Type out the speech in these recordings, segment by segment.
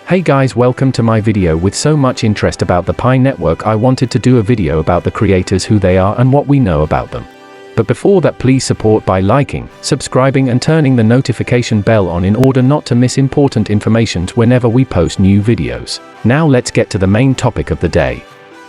Hey guys, welcome to my video. With so much interest about the Pi network, I wanted to do a video about the creators, who they are and what we know about them. But before that, please support by liking, subscribing and turning the notification bell on in order not to miss important information whenever we post new videos. Now let's get to the main topic of the day.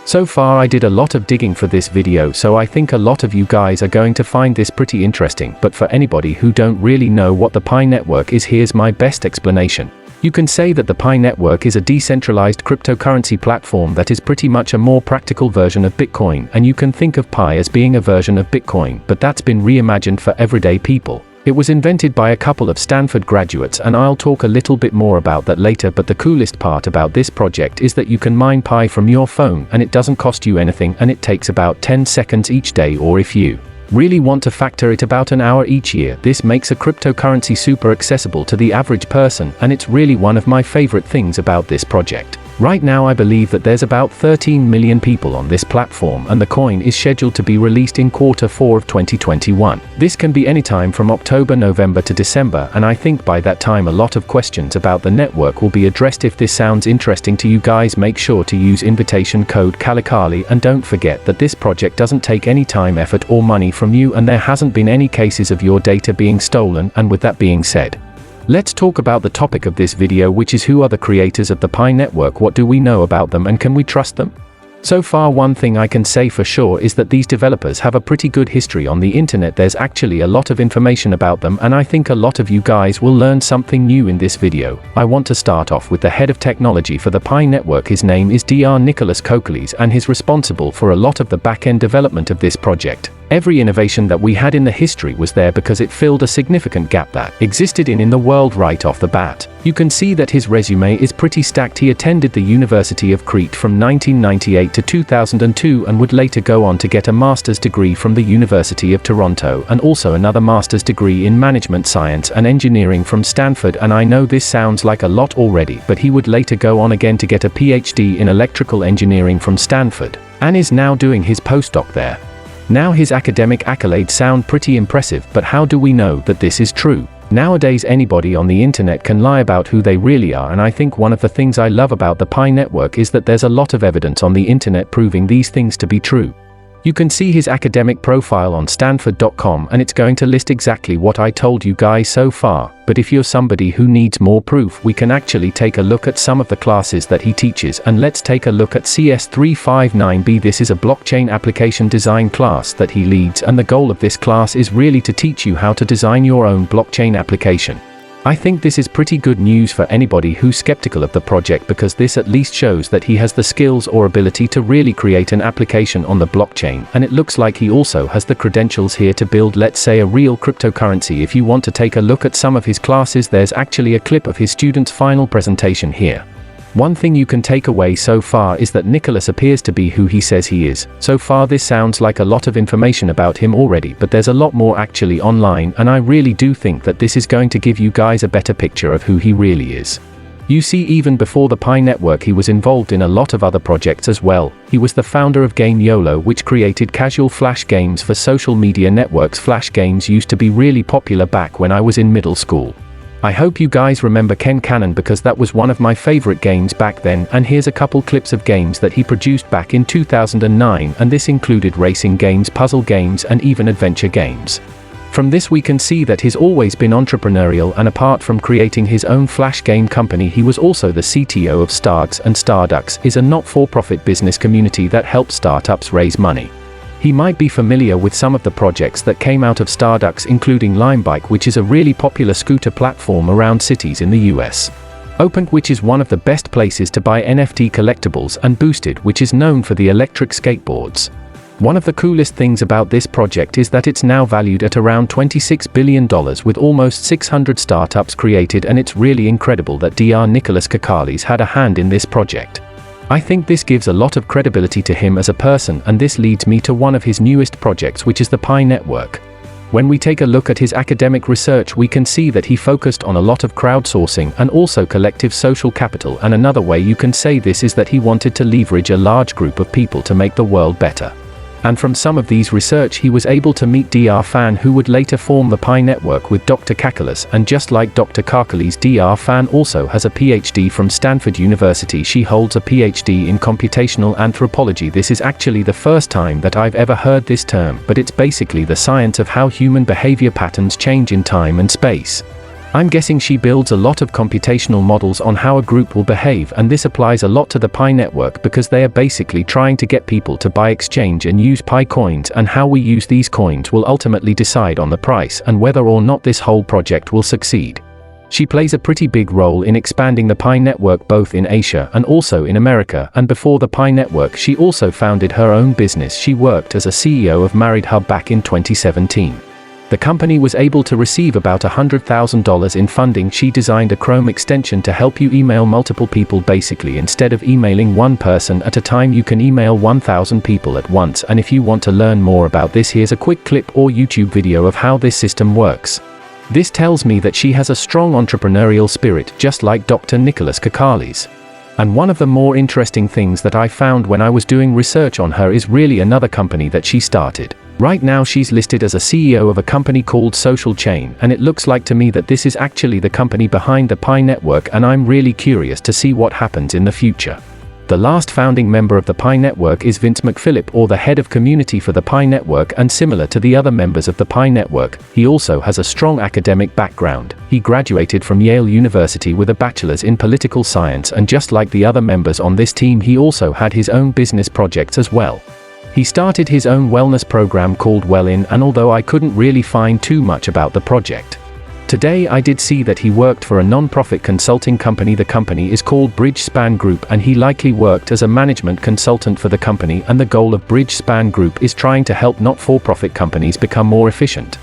So far I did a lot of digging for this video, so I think a lot of you guys are going to find this pretty interesting, but for anybody who don't really know what the Pi network is, here's my best explanation. You can say that the Pi network is a decentralized cryptocurrency platform that is pretty much a more practical version of Bitcoin, and you can think of Pi as being a version of Bitcoin, but that's been reimagined for everyday people. It was invented by a couple of Stanford graduates, and I'll talk a little bit more about that later, but the coolest part about this project is that you can mine Pi from your phone and it doesn't cost you anything, and it takes about 10 seconds each day, or if you really want to factor it, about an hour each year. This makes a cryptocurrency super accessible to the average person, and it's really one of my favorite things about this project. Right now I believe that there's about 13 million people on this platform, and the coin is scheduled to be released in Q4 of 2021. This can be anytime from October, November to December, and I think by that time a lot of questions about the network will be addressed. If this sounds interesting to you guys, make sure to use invitation code Kokkalis, and don't forget that this project doesn't take any time, effort or money from you, and there hasn't been any cases of your data being stolen. And with that being said, let's talk about the topic of this video, which is who are the creators of the Pi network, what do we know about them, and can we trust them? So far, one thing I can say for sure is that these developers have a pretty good history on the internet. There's actually a lot of information about them, and I think a lot of you guys will learn something new in this video. I want to start off with the head of technology for the Pi network. His name is Dr. Nicholas Kokkalis, and he's responsible for a lot of the back-end development of this project. Every innovation that we had in the history was there because it filled a significant gap that existed in the world right off the bat. You can see that his resume is pretty stacked. He attended the University of Crete from 1998 to 2002 and would later go on to get a master's degree from the University of Toronto, and also another master's degree in management science and engineering from Stanford. And I know this sounds like a lot already, but he would later go on again to get a PhD in electrical engineering from Stanford, and is now doing his postdoc there. Now his academic accolades sound pretty impressive, but how do we know that this is true? Nowadays anybody on the internet can lie about who they really are, and I think one of the things I love about the Pi network is that there's a lot of evidence on the internet proving these things to be true. You can see his academic profile on Stanford.com, and it's going to list exactly what I told you guys so far. But if you're somebody who needs more proof, we can actually take a look at some of the classes that he teaches, and let's take a look at CS359B. This is a blockchain application design class that he leads, and the goal of this class is really to teach you how to design your own blockchain application. I think this is pretty good news for anybody who's skeptical of the project, because this at least shows that he has the skills or ability to really create an application on the blockchain, and it looks like he also has the credentials here to build, let's say, a real cryptocurrency. If you want to take a look at some of his classes, there's actually a clip of his student's final presentation here. One thing you can take away so far is that Nicholas appears to be who he says he is. So far this sounds like a lot of information about him already, but there's a lot more actually online, and I really do think that this is going to give you guys a better picture of who he really is. You see, even before the Pi network he was involved in a lot of other projects as well. He was the founder of Game YOLO, which created casual flash games for social media networks. Flash games used to be really popular back when I was in middle school. I hope you guys remember Ken Cannon, because that was one of my favorite games back then, and here's a couple clips of games that he produced back in 2009, and this included racing games, puzzle games, and even adventure games. From this we can see that he's always been entrepreneurial, and apart from creating his own flash game company, he was also the CTO of Starks, and Starducks is a not-for-profit business community that helps startups raise money. He might be familiar with some of the projects that came out of Starducks, including Limebike, which is a really popular scooter platform around cities in the US. Opened, which is one of the best places to buy NFT collectibles, and Boosted, which is known for the electric skateboards. One of the coolest things about this project is that it's now valued at around $26 billion, with almost 600 startups created, and it's really incredible that Dr. Nicholas Kokkalis had a hand in this project. I think this gives a lot of credibility to him as a person, and this leads me to one of his newest projects, which is the Pi network. When we take a look at his academic research, we can see that he focused on a lot of crowdsourcing and also collective social capital, and another way you can say this is that he wanted to leverage a large group of people to make the world better. And from some of these research he was able to meet Dr. Fan, who would later form the Pi network with Dr. Kokkalis, and just like Dr. Kokkalis, Dr. Fan also has a PhD from Stanford University. She holds a PhD in computational anthropology. This is actually the first time that I've ever heard this term, but it's basically the science of how human behavior patterns change in time and space. I'm guessing she builds a lot of computational models on how a group will behave, and this applies a lot to the Pi network because they are basically trying to get people to buy, exchange and use Pi coins, and how we use these coins will ultimately decide on the price and whether or not this whole project will succeed. She plays a pretty big role in expanding the Pi network both in Asia and also in America, and before the Pi network she also founded her own business. She worked as a CEO of Married Hub back in 2017. The company was able to receive about $100,000 in funding. She designed a Chrome extension to help you email multiple people. Basically, instead of emailing one person at a time, you can email 1,000 people at once. And if you want to learn more about this, here's a quick clip or YouTube video of how this system works. This tells me that she has a strong entrepreneurial spirit, just like Dr. Nicholas Kokkalis. And one of the more interesting things that I found when I was doing research on her is really another company that she started. Right now she's listed as a CEO of a company called Social Chain, and it looks like to me that this is actually the company behind the Pi network, and I'm really curious to see what happens in the future. The last founding member of the Pi network is Vincent McPhillip, or the head of community for the Pi network, and similar to the other members of the Pi network, he also has a strong academic background. He graduated from Yale University with a bachelor's in political science, and just like the other members on this team, he also had his own business projects as well. He started his own wellness program called Well-In, and although I couldn't really find too much about the project today, I did see that he worked for a non-profit consulting company. The company is called Bridgespan Group, and he likely worked as a management consultant for the company, and the goal of Bridgespan Group is trying to help not-for-profit companies become more efficient.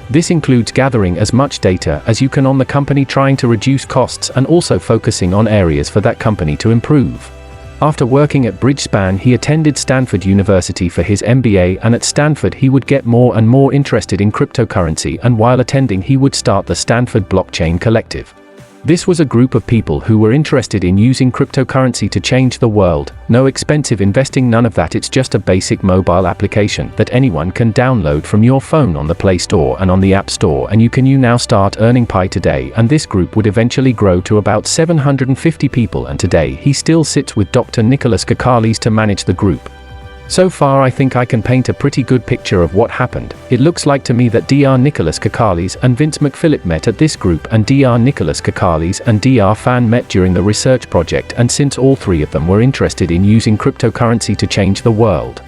This includes gathering as much data as you can on the company, trying to reduce costs, and also focusing on areas for that company to improve. After working at Bridgespan, he attended Stanford University for his MBA, and at Stanford he would get more and more interested in cryptocurrency, and while attending he would start the Stanford Blockchain Collective. This was a group of people who were interested in using cryptocurrency to change the world. No expensive investing, none of that. It's just a basic mobile application that anyone can download from your phone on the Play Store and on the App Store, and you now start earning Pi today. And this group would eventually grow to about 750 people, and today he still sits with Dr. Nicholas Kokkalis to manage the group. So far I think I can paint a pretty good picture of what happened. It looks like to me that Dr. Nicholas Kokkalis and Vince McPhillip met at this group, and Dr. Nicholas Kokkalis and Dr. Fan met during the research project, and since all three of them were interested in using cryptocurrency to change the world,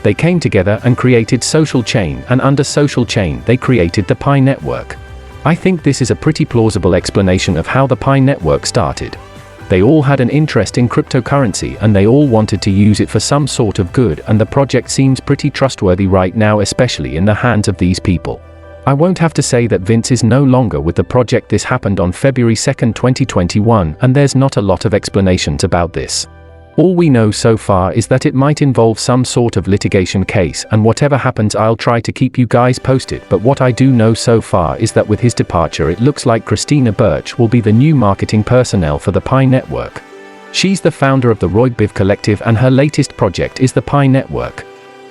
they came together and created Social Chain, and under Social Chain they created the Pi network. I think this is a pretty plausible explanation of how the Pi network started. They all had an interest in cryptocurrency, and they all wanted to use it for some sort of good, and the project seems pretty trustworthy right now, especially in the hands of these people. I won't have to say that Vince is no longer with the project. This happened on February 2nd, 2021, and there's not a lot of explanations about this. All we know so far is that it might involve some sort of litigation case, and whatever happens I'll try to keep you guys posted. But what I do know so far is that with his departure it looks like Christina Birch will be the new marketing personnel for the Pi network. She's the founder of the Roybiv Collective, and her latest project is the Pi network.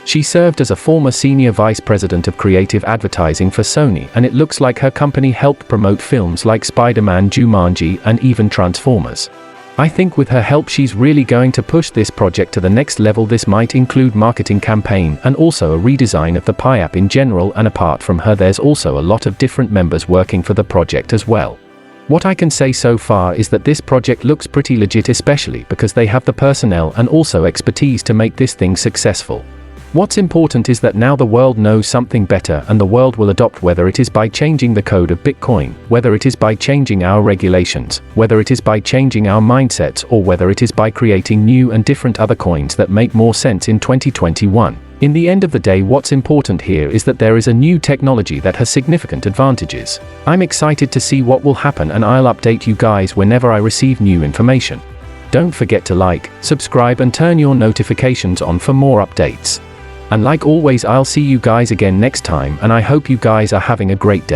She served as a former senior vice president of creative advertising for Sony, and it looks like her company helped promote films like Spider-Man, Jumanji, and even Transformers. I think with her help she's really going to push this project to the next level. This might include marketing campaign and also a redesign of the Pi app in general, and apart from her there's also a lot of different members working for the project as well. What I can say so far is that this project looks pretty legit, especially because they have the personnel and also expertise to make this thing successful. What's important is that now the world knows something better, and the world will adopt, whether it is by changing the code of Bitcoin, whether it is by changing our regulations, whether it is by changing our mindsets, or whether it is by creating new and different other coins that make more sense in 2021. In the end of the day, what's important here is that there is a new technology that has significant advantages. I'm excited to see what will happen, and I'll update you guys whenever I receive new information. Don't forget to like, subscribe and turn your notifications on for more updates. And like always, I'll see you guys again next time, and I hope you guys are having a great day.